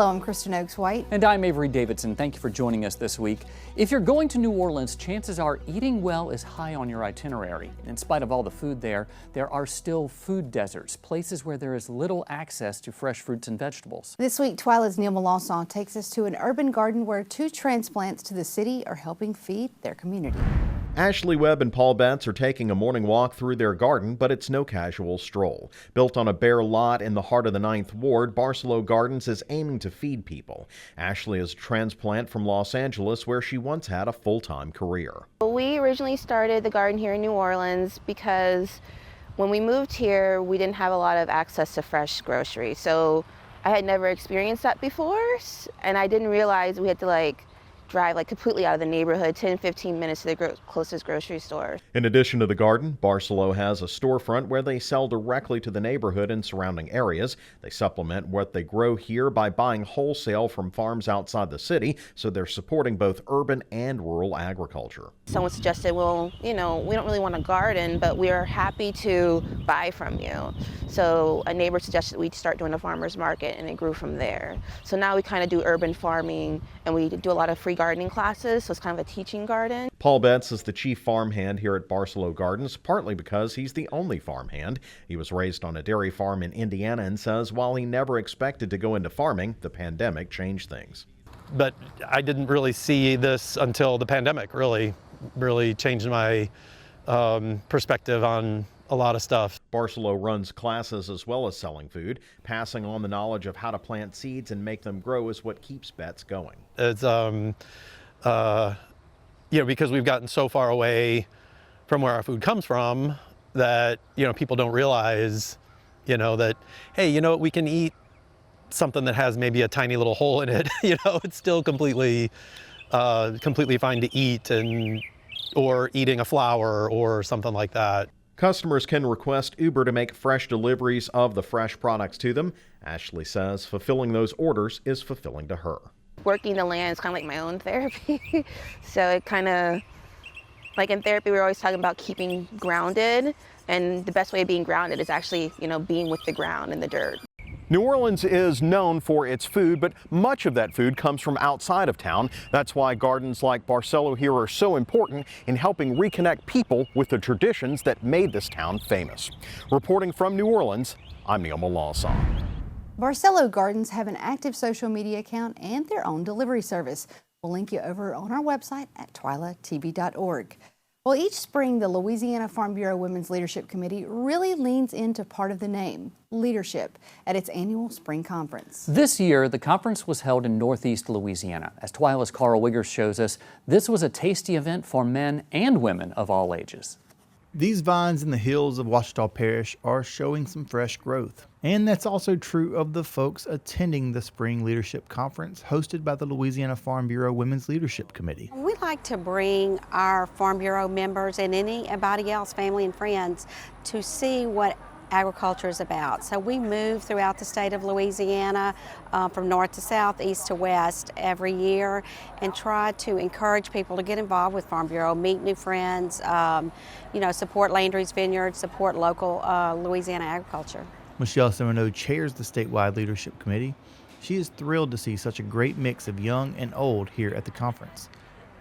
Hello, I'm Kristen Oaks-White. And I'm Avery Davidson. Thank you for joining us this week. If you're going to New Orleans, chances are eating well is high on your itinerary. In spite of all the food there are still food deserts, places where there is little access to fresh fruits and vegetables. This week, TWILA's Nick Mikulas takes us to an urban garden where 2 transplants to the city are helping feed their community. Ashley Webb and Paul Betts are taking a morning walk through their garden, but it's no casual stroll. Built on a bare lot in the heart of the 9th Ward, Barcelo Gardens is aiming to feed people. Ashley is a transplant from Los Angeles, where she once had a full-time career. We originally started the garden here in New Orleans because when we moved here, we didn't have a lot of access to fresh groceries. So I had never experienced that before, and I didn't realize we had to drive completely out of the neighborhood, 10-15 minutes to the closest grocery store. In addition to the garden, Barcelo has a storefront where they sell directly to the neighborhood and surrounding areas. They supplement what they grow here by buying wholesale from farms outside the city, so they're supporting both urban and rural agriculture. Someone suggested, well, we don't really want a garden, but we are happy to buy from you. So a neighbor suggested we start doing a farmer's market, and it grew from there. So now we kind of do urban farming, and we do a lot of free gardening classes, so it's kind of a teaching garden. Paul Betts is the chief farmhand here at Barcelo Gardens, partly because he's the only farmhand. He was raised on a dairy farm in Indiana and says while he never expected to go into farming, the pandemic changed things. But I didn't really see this until the pandemic really changed my perspective on a lot of stuff. Barcelo runs classes as well as selling food. Passing on the knowledge of how to plant seeds and make them grow is what keeps Betts going. It's because we've gotten so far away from where our food comes from that people don't realize that, hey, we can eat something that has maybe a tiny little hole in it. It's still completely fine to eat, or eating a flower or something like that. Customers can request Uber to make fresh deliveries of the fresh products to them. Ashley says fulfilling those orders is fulfilling to her. Working the land is kind of like my own therapy. So it kind of, in therapy, we're always talking about keeping grounded. And the best way of being grounded is actually, being with the ground and the dirt. New Orleans is known for its food, but much of that food comes from outside of town. That's why gardens like Barcelo here are so important in helping reconnect people with the traditions that made this town famous. Reporting from New Orleans, I'm Nick Mikulas. Barcelo Gardens have an active social media account and their own delivery service. We'll link you over on our website at twilatv.org. Well, each spring, the Louisiana Farm Bureau Women's Leadership Committee really leans into part of the name, leadership, at its annual spring conference. This year, the conference was held in Northeast Louisiana. As TWILA's Karl Wiggers shows us, this was a tasty event for men and women of all ages. These vines in the hills of Ouachita Parish are showing some fresh growth. And that's also true of the folks attending the Spring Leadership Conference hosted by the Louisiana Farm Bureau Women's Leadership Committee. We like to bring our Farm Bureau members and anybody else, family and friends, to see what agriculture is about. So we move throughout the state of Louisiana from north to south, east to west every year, and try to encourage people to get involved with Farm Bureau, meet new friends, support Landry's Vineyard, support local Louisiana agriculture. Michelle Semino chairs the statewide leadership committee. She is thrilled to see such a great mix of young and old here at the conference.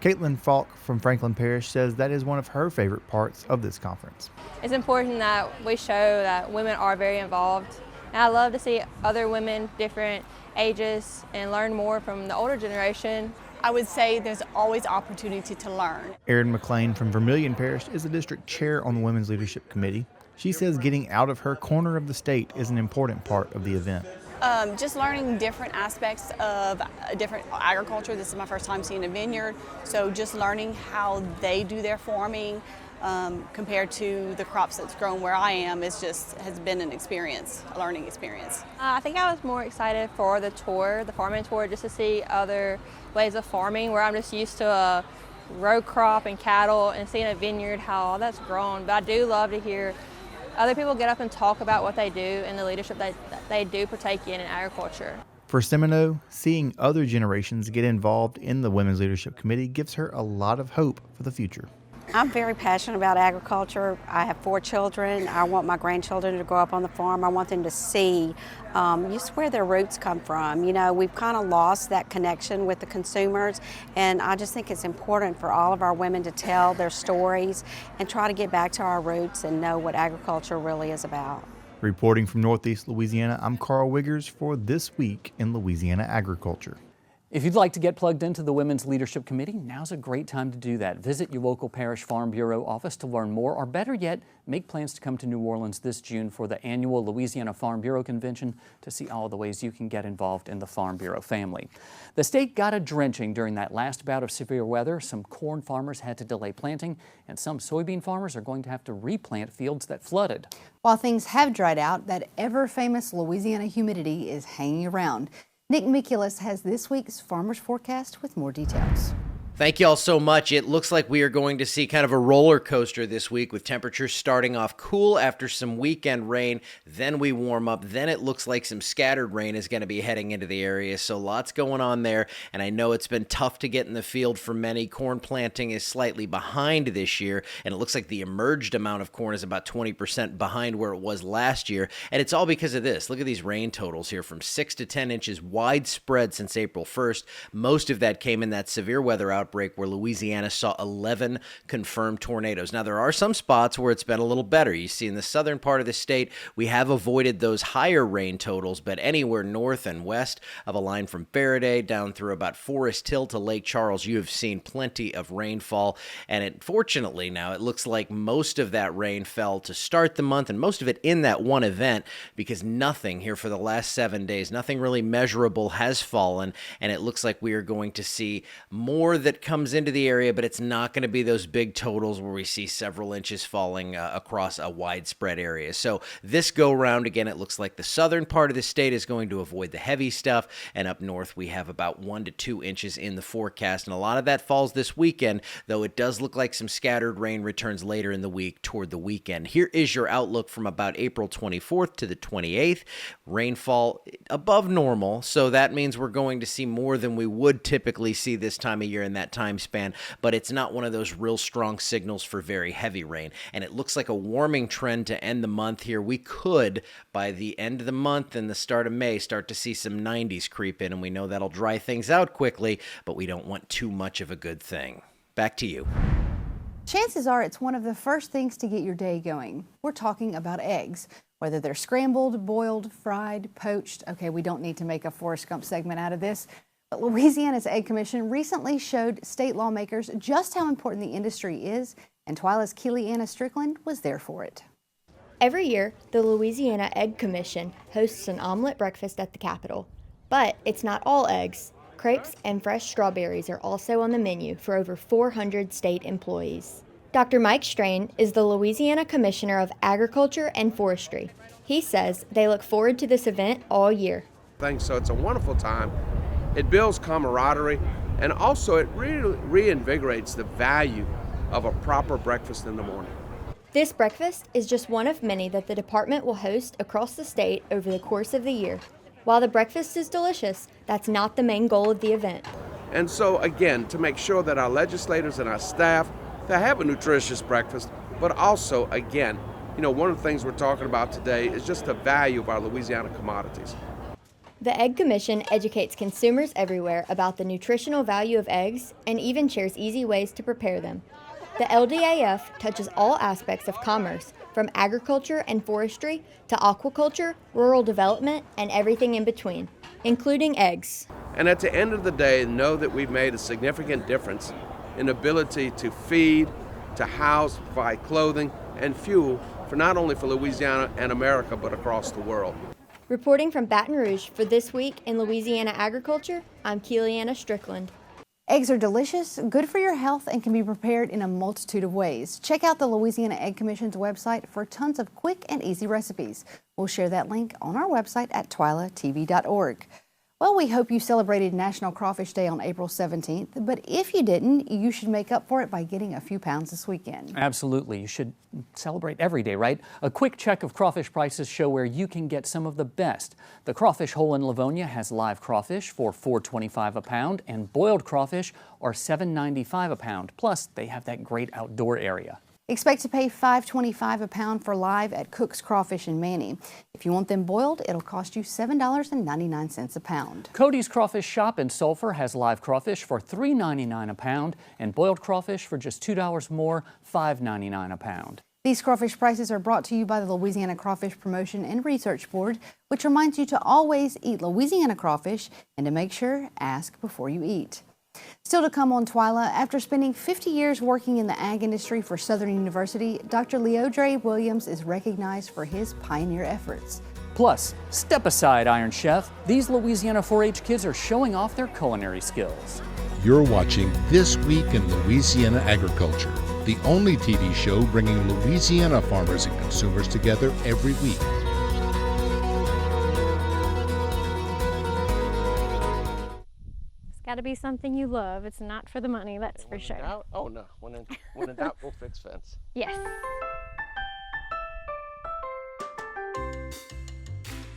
Caitlin Falk from Franklin Parish says that is one of her favorite parts of this conference. It's important that we show that women are very involved. And I love to see other women, different ages, and learn more from the older generation. I would say there's always opportunity to learn. Erin McLean from Vermilion Parish is the district chair on the Women's Leadership Committee. She says getting out of her corner of the state is an important part of the event. Just learning different aspects of different agriculture. This is my first time seeing a vineyard, so just learning how they do their farming compared to the crops that's grown where I am has been an experience, a learning experience. I think I was more excited for the tour, the farming tour, just to see other ways of farming where I'm just used to a row crop and cattle, and seeing a vineyard, how all that's grown. But I do love to hear other people get up and talk about what they do and the leadership that they do partake in agriculture. For Semino, seeing other generations get involved in the Women's Leadership Committee gives her a lot of hope for the future. I'm very passionate about agriculture. I have 4 children. I want my grandchildren to grow up on the farm. I want them to see just where their roots come from. You know, we've kind of lost that connection with the consumers, and I just think it's important for all of our women to tell their stories and try to get back to our roots and know what agriculture really is about. Reporting from Northeast Louisiana, I'm Karl Wiggers for This Week in Louisiana Agriculture. If you'd like to get plugged into the Women's Leadership Committee, now's a great time to do that. Visit your local Parish Farm Bureau office to learn more, or better yet, make plans to come to New Orleans this June for the annual Louisiana Farm Bureau Convention to see all the ways you can get involved in the Farm Bureau family. The state got a drenching during that last bout of severe weather. Some corn farmers had to delay planting, and some soybean farmers are going to have to replant fields that flooded. While things have dried out, that ever-famous Louisiana humidity is hanging around. Nick Mikulas has this week's Farmer's Forecast with more details. Thank you all so much. It looks like we are going to see kind of a roller coaster this week, with temperatures starting off cool after some weekend rain. Then we warm up. Then it looks like some scattered rain is going to be heading into the area. So lots going on there. And I know it's been tough to get in the field for many. Corn planting is slightly behind this year. And it looks like the emerged amount of corn is about 20% behind where it was last year. And it's all because of this. Look at these rain totals here, from 6 to 10 inches widespread since April 1st. Most of that came in that severe weather outbreak where Louisiana saw 11 confirmed tornadoes. Now, there are some spots where it's been a little better. You see in the southern part of the state, we have avoided those higher rain totals, but anywhere north and west of a line from Faraday down through about Forest Hill to Lake Charles, you have seen plenty of rainfall. And fortunately now, it looks like most of that rain fell to start the month, and most of it in that one event, because nothing here for the last 7 days, nothing really measurable has fallen. And it looks like we are going to see more that comes into the area, but it's not going to be those big totals where we see several inches falling across a widespread area. So this go round, again, it looks like the southern part of the state is going to avoid the heavy stuff, and up north we have about 1 to 2 inches in the forecast, and a lot of that falls this weekend, though it does look like some scattered rain returns later in the week toward the weekend. Here is your outlook from about April 24th to the 28th. Rainfall above normal, so that means we're going to see more than we would typically see this time of year in that time span, but it's not one of those real strong signals for very heavy rain. And it looks like a warming trend to end the month here. We could, by the end of the month and the start of May, start to see some 90s creep in, and we know that'll dry things out quickly, but we don't want too much of a good thing. Back to you. Chances are it's one of the first things to get your day going. We're talking about eggs. Whether they're scrambled, boiled, fried, poached. Okay, we don't need to make a Forrest Gump segment out of this. But Louisiana's Egg Commission recently showed state lawmakers just how important the industry is, and TWILA's Keely Ana Strickland was there for it. Every year, the Louisiana Egg Commission hosts an omelet breakfast at the Capitol. But it's not all eggs. Crepes and fresh strawberries are also on the menu for over 400 state employees. Dr. Mike Strain is the Louisiana Commissioner of Agriculture and Forestry. He says they look forward to this event all year. Thanks. So it's a wonderful time. It builds camaraderie, and also it really reinvigorates the value of a proper breakfast in the morning. This breakfast is just one of many that the department will host across the state over the course of the year. While the breakfast is delicious, that's not the main goal of the event. And so again, to make sure that our legislators and our staff, they have a nutritious breakfast, but also again, one of the things we're talking about today is just the value of our Louisiana commodities. The Egg Commission educates consumers everywhere about the nutritional value of eggs and even shares easy ways to prepare them. The LDAF touches all aspects of commerce, from agriculture and forestry to aquaculture, rural development, and everything in between, including eggs. And at the end of the day, know that we've made a significant difference in ability to feed, to house, provide clothing, and fuel for not only for Louisiana and America, but across the world. Reporting from Baton Rouge for This Week in Louisiana Agriculture, I'm Keely Ana Strickland. Eggs are delicious, good for your health, and can be prepared in a multitude of ways. Check out the Louisiana Egg Commission's website for tons of quick and easy recipes. We'll share that link on our website at twilatv.org. Well, we hope you celebrated National Crawfish Day on April 17th, but if you didn't, you should make up for it by getting a few pounds this weekend. Absolutely. You should celebrate every day, right? A quick check of crawfish prices show where you can get some of the best. The Crawfish Hole in Livonia has live crawfish for $4.25 a pound, and boiled crawfish are $7.95 a pound. Plus, they have that great outdoor area. Expect to pay $5.25 a pound for live at Cook's Crawfish in Manny. If you want them boiled, it'll cost you $7.99 a pound. Cody's Crawfish Shop in Sulphur has live crawfish for $3.99 a pound and boiled crawfish for just $2 more, $5.99 a pound. These crawfish prices are brought to you by the Louisiana Crawfish Promotion and Research Board, which reminds you to always eat Louisiana crawfish and to make sure, ask before you eat. Still to come on TWILA, after spending 50 years working in the ag industry for Southern University, Dr. Leodrey Williams is recognized for his pioneer efforts. Plus, step aside, Iron Chef. These Louisiana 4-H kids are showing off their culinary skills. You're watching This Week in Louisiana Agriculture, the only TV show bringing Louisiana farmers and consumers together every week. Got to be something you love. It's not for the money, that's for sure. Doubt? Oh no, when in doubt, we'll fix fence. Yes.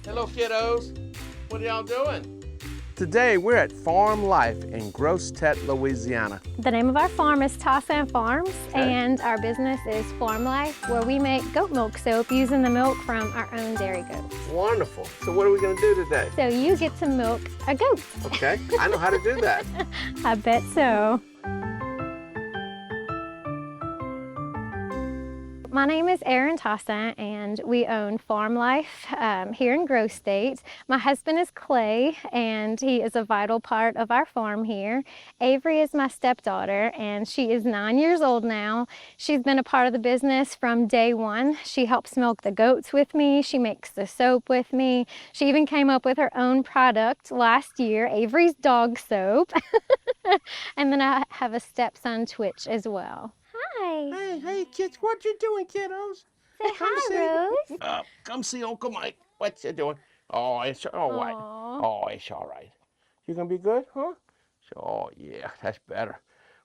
Hello kiddos, what are y'all doing? Today we're at Farm Life in Gross-Tet, Louisiana. The name of our farm is Tossan Farms, and our business is Farm Life, where we make goat milk soap using the milk from our own dairy goats. Wonderful. So what are we going to do today? So you get to milk a goat. Okay, I know how to do that. I bet so. My name is Erin Tossan, and we own Farm Life here in Gross State. My husband is Clay, and he is a vital part of our farm here. Avery is my stepdaughter, and she is 9 years old now. She's been a part of the business from day one. She helps milk the goats with me. She makes the soap with me. She even came up with her own product last year, Avery's dog soap. And then I have a stepson, Twitch, as well. Hi. Hey, kids, what you doing, kiddos? Say hi, Rose. Come see Uncle Mike. What you doing? Oh, it's all right. Oh, it's all right. You gonna be good, huh? Oh, yeah, that's better.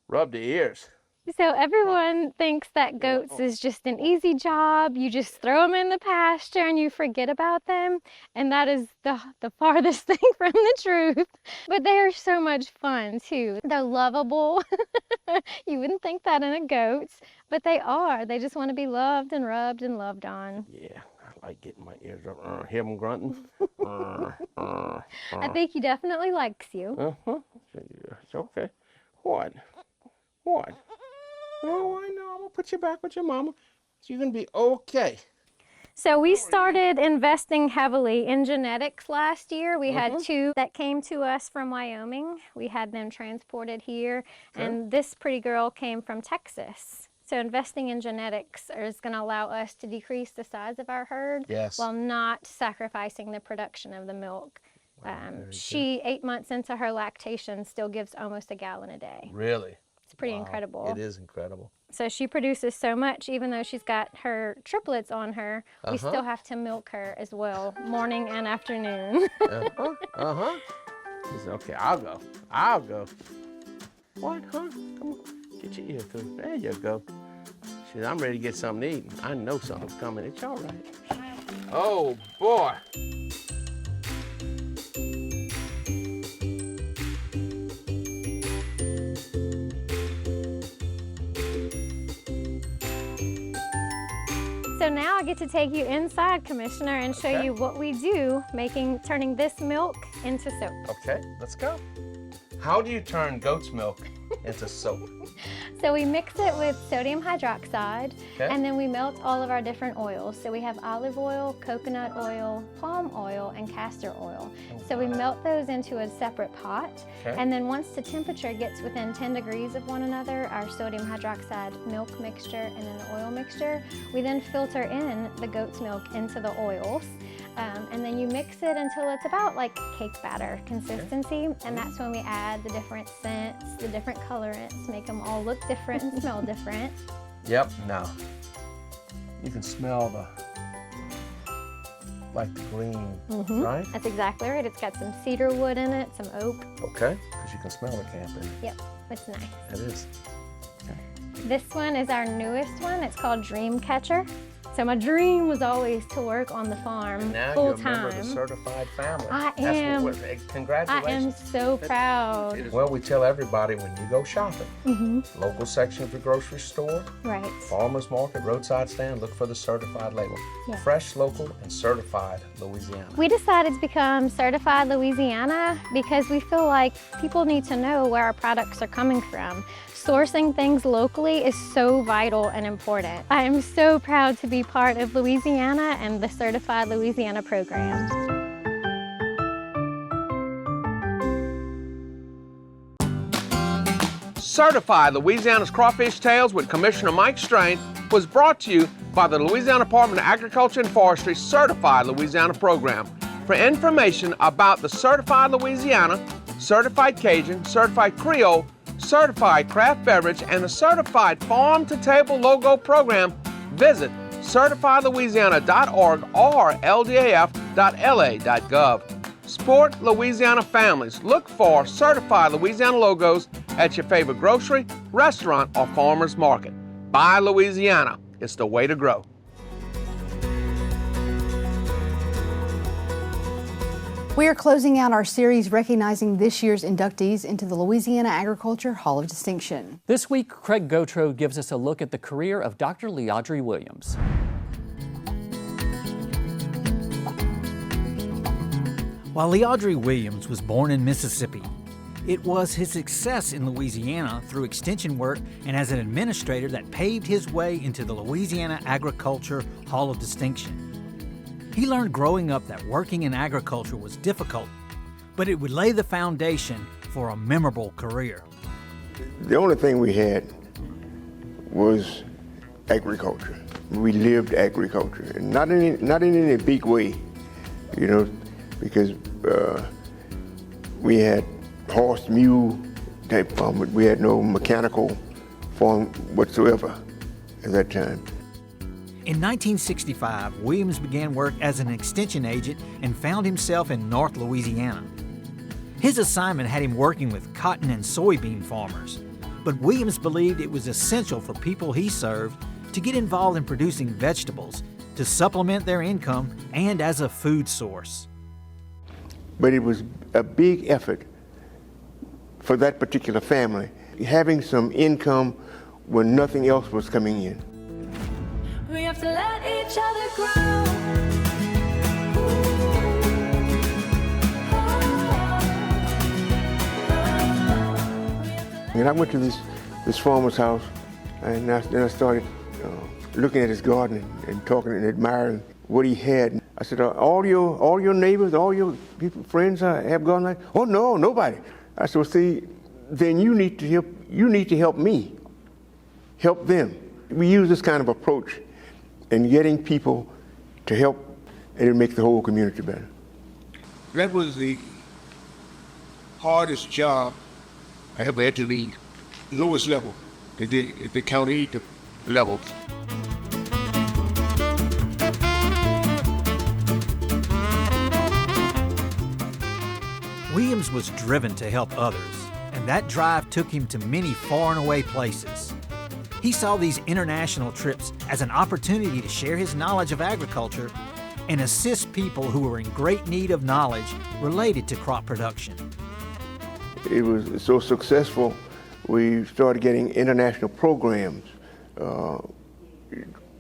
Rub the ears. So everyone thinks that goats is just an easy job. You just throw them in the pasture and you forget about them. And that is the farthest thing from the truth. But they are so much fun too. They're lovable. You wouldn't think that in a goat, but they are. They just want to be loved and rubbed and loved on. Yeah, I like getting my ears up. Hear them grunting? I think he definitely likes you. Uh-huh. It's okay. What? What? Oh, I know. I'm going to put you back with your mama. So you're going to be okay. So we started investing heavily in genetics last year. We had two that came to us from Wyoming. We had them transported here. And this pretty girl came from Texas. So investing in genetics is going to allow us to decrease the size of our herd while not sacrificing the production of the milk. She, 8 months into her lactation, still gives almost a gallon a day. Really? It's pretty incredible. It is incredible. So she produces so much, even though she's got her triplets on her, we still have to milk her as well, morning and afternoon. She said, okay, I'll go. I'll go. What, huh? Come on, get your ear through. There you go. She said, I'm ready to get something to eat. I know something's coming. It's all right. Oh, boy. So now I get to take you inside, Commissioner, and show you what we do, turning this milk into soap. Okay, let's go. How do you turn goat's milk into soap? So we mix it with sodium hydroxide, and then we melt all of our different oils. So we have olive oil, coconut oil, palm oil, and castor oil. So we melt those into a separate pot, and then once the temperature gets within 10 degrees of one another, our sodium hydroxide milk mixture and then the oil mixture, we then filter in the goat's milk into the oils. And then you mix it until it's about like cake batter consistency, and that's when we add the different scents, the different colorants, make them all look different and smell different. Yep, now you can smell like the green, Mm-hmm. right? That's exactly right. It's got some cedar wood in it, some oak. Okay, because you can smell the camping. Yep, it's nice. It is. This one is our newest one. It's called Dream Catcher. So my dream was always to work on the farm Now full you're a member time. of the certified family. I That's am. What congratulations. I am so proud. Well, we tell everybody when you go shopping, Mm-hmm. local section of the grocery store, Right. farmer's market, roadside stand, look for the certified label. Yeah. Fresh, local, and certified Louisiana. We decided to become Certified Louisiana because we feel like people need to know where our products are coming from. Sourcing things locally is so vital and important. I am so proud to be part of Louisiana and the Certified Louisiana program. Certified Louisiana's Crawfish Tales with Commissioner Mike Strain was brought to you by the Louisiana Department of Agriculture and Forestry Certified Louisiana program. For information about the Certified Louisiana, Certified Cajun, Certified Creole, Certified Craft Beverage, and the Certified Farm to Table Logo program, visit certifiedlouisiana.org or ldaf.la.gov. Support Louisiana families. Look for Certified Louisiana logos at your favorite grocery, restaurant, or farmer's market. Buy Louisiana. It's the way to grow. We are closing out our series recognizing this year's inductees into the Louisiana Agriculture Hall of Distinction. This week, Craig Gautreaux gives us a look at the career of Dr. Leodrey Williams. While Leodrey Williams was born in Mississippi, it was his success in Louisiana through extension work and as an administrator that paved his way into the Louisiana Agriculture Hall of Distinction. He learned growing up that working in agriculture was difficult, but it would lay the foundation for a memorable career. The only thing we had was agriculture. We lived agriculture, and not in any big way, you know, because we had horse, mule type farm, but we had no mechanical farm whatsoever at that time. In 1965, Williams began work as an extension agent and found himself in North Louisiana. His assignment had him working with cotton and soybean farmers, but Williams believed it was essential for people he served to get involved in producing vegetables to supplement their income and as a food source. But it was a big effort for that particular family, having some income when nothing else was coming in. We have to let each other grow. And I went to this farmer's house, and then I started looking at his garden and talking and admiring what he had. I said, all your neighbors, all your people, friends have gardens like? Oh no, nobody. I said, well, see, then you need to help me, help them. We use this kind of approach in getting people to help, and it makes the whole community better. That was the hardest job I ever had to the lowest level, the county level. Williams was driven to help others, and that drive took him to many far and away places. He saw these international trips as an opportunity to share his knowledge of agriculture and assist people who were in great need of knowledge related to crop production. It was so successful, we started getting international programs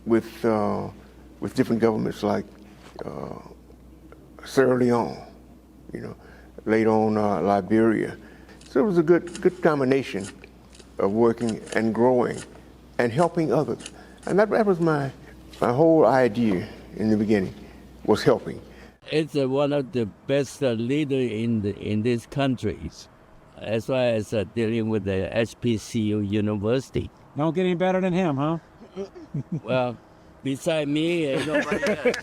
with different governments like Sierra Leone, you know, later on Liberia. So it was a good combination of working and growing and helping others. And that was my whole idea in the beginning, was helping. It's one of the best leaders in these countries, as well as dealing with the HBCU University. Don't get any better than him, huh? Well, beside me, nobody else.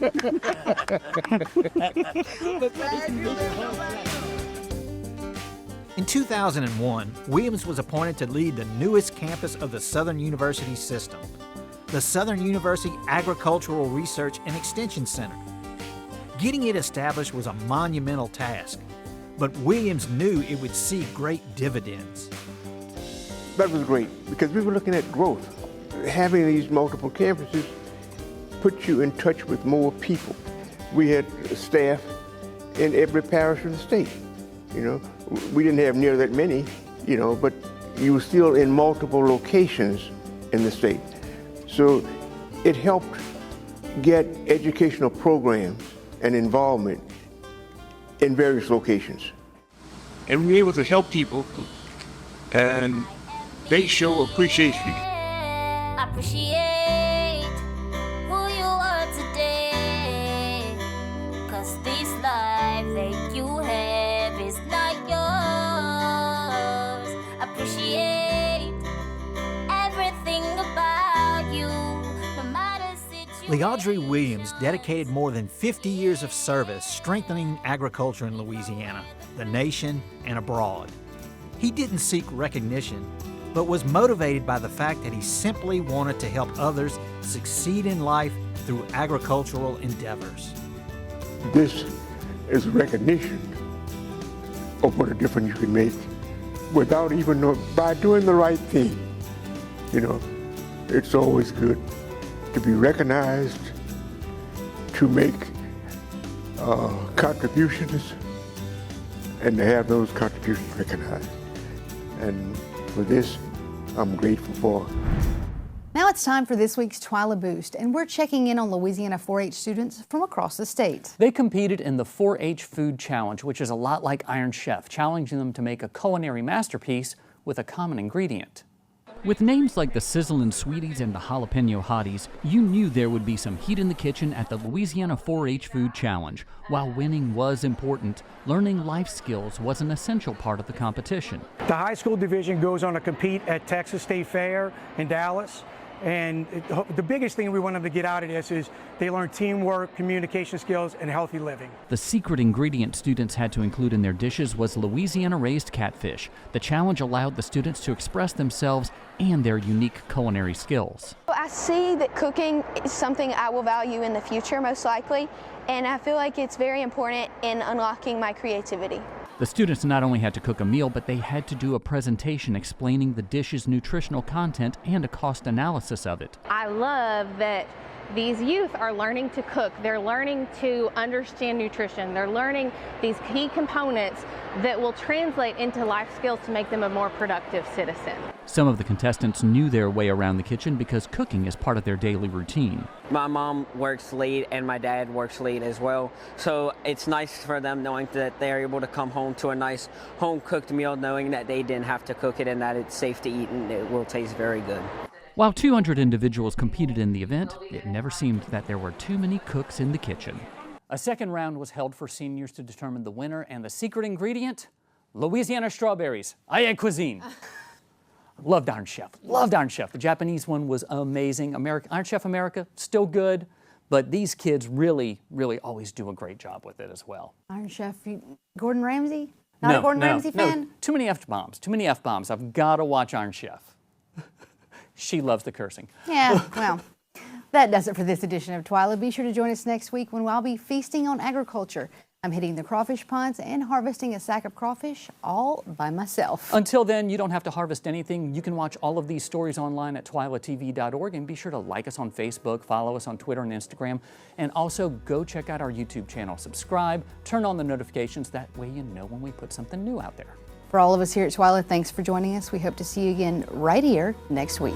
In 2001, Williams was appointed to lead the newest campus of the Southern University system, the Southern University Agricultural Research and Extension Center. Getting it established was a monumental task, but Williams knew it would see great dividends. That was great because we were looking at growth. Having these multiple campuses puts you in touch with more people. We had staff in every parish of the state. You know, we didn't have near that many, you know, but you were still in multiple locations in the state. So it helped get educational programs and involvement in various locations. And we're able to help people, and they show appreciation. Appreciate who you are today, 'cause this life that you have is not yours. Appreciate everything about you, no matter situation. Leodrey Williams dedicated more than 50 years of service strengthening agriculture in Louisiana, the nation, and abroad. He didn't seek recognition, but was motivated by the fact that he simply wanted to help others succeed in life through agricultural endeavors. This is recognition of what a difference you can make without even knowing, by doing the right thing. You know, it's always good to be recognized, to make contributions, and to have those contributions recognized. And for this, I'm grateful for. Now it's time for this week's TWILA Boost, and we're checking in on Louisiana 4-H students from across the state. They competed in the 4-H Food Challenge, which is a lot like Iron Chef, challenging them to make a culinary masterpiece with a common ingredient. With names like the Sizzlin' Sweeties and the Jalapeno Hotties, you knew there would be some heat in the kitchen at the Louisiana 4-H Food Challenge. While winning was important, learning life skills was an essential part of the competition. The high school division goes on to compete at Texas State Fair in Dallas. And the biggest thing we want them to get out of this is they learn teamwork, communication skills, and healthy living. The secret ingredient students had to include in their dishes was Louisiana-raised catfish. The challenge allowed the students to express themselves and their unique culinary skills. I see that cooking is something I will value in the future, most likely, and I feel like it's very important in unlocking my creativity. The students not only had to cook a meal, but they had to do a presentation explaining the dish's nutritional content and a cost analysis of it. I love that these youth are learning to cook. They're learning to understand nutrition. They're learning these key components that will translate into life skills to make them a more productive citizen. Some of the contestants knew their way around the kitchen because cooking is part of their daily routine. My mom works late and my dad works late as well, so it's nice for them knowing that they're able to come home to a nice home-cooked meal, knowing that they didn't have to cook it and that it's safe to eat and it will taste very good. While 200 individuals competed in the event, it never seemed that there were too many cooks in the kitchen. A second round was held for seniors to determine the winner, and the secret ingredient? Louisiana strawberries. Aye cuisine. Loved Iron Chef. Loved Iron Chef. The Japanese one was amazing. Iron Chef America, still good, but these kids really, really always do a great job with it as well. Iron Chef, Gordon Ramsay? Not a Gordon Ramsay fan? No, too many F-bombs. Too many F-bombs. I've got to watch Iron Chef. She loves the cursing. Yeah, well, that does it for this edition of TWILA. Be sure to join us next week when I'll be feasting on agriculture. I'm hitting the crawfish ponds and harvesting a sack of crawfish all by myself. Until then, you don't have to harvest anything. You can watch all of these stories online at twilatv.org, and be sure to like us on Facebook, follow us on Twitter and Instagram, and also go check out our YouTube channel. Subscribe, turn on the notifications. That way you know when we put something new out there. For all of us here at TWILA, thanks for joining us. We hope to see you again right here next week.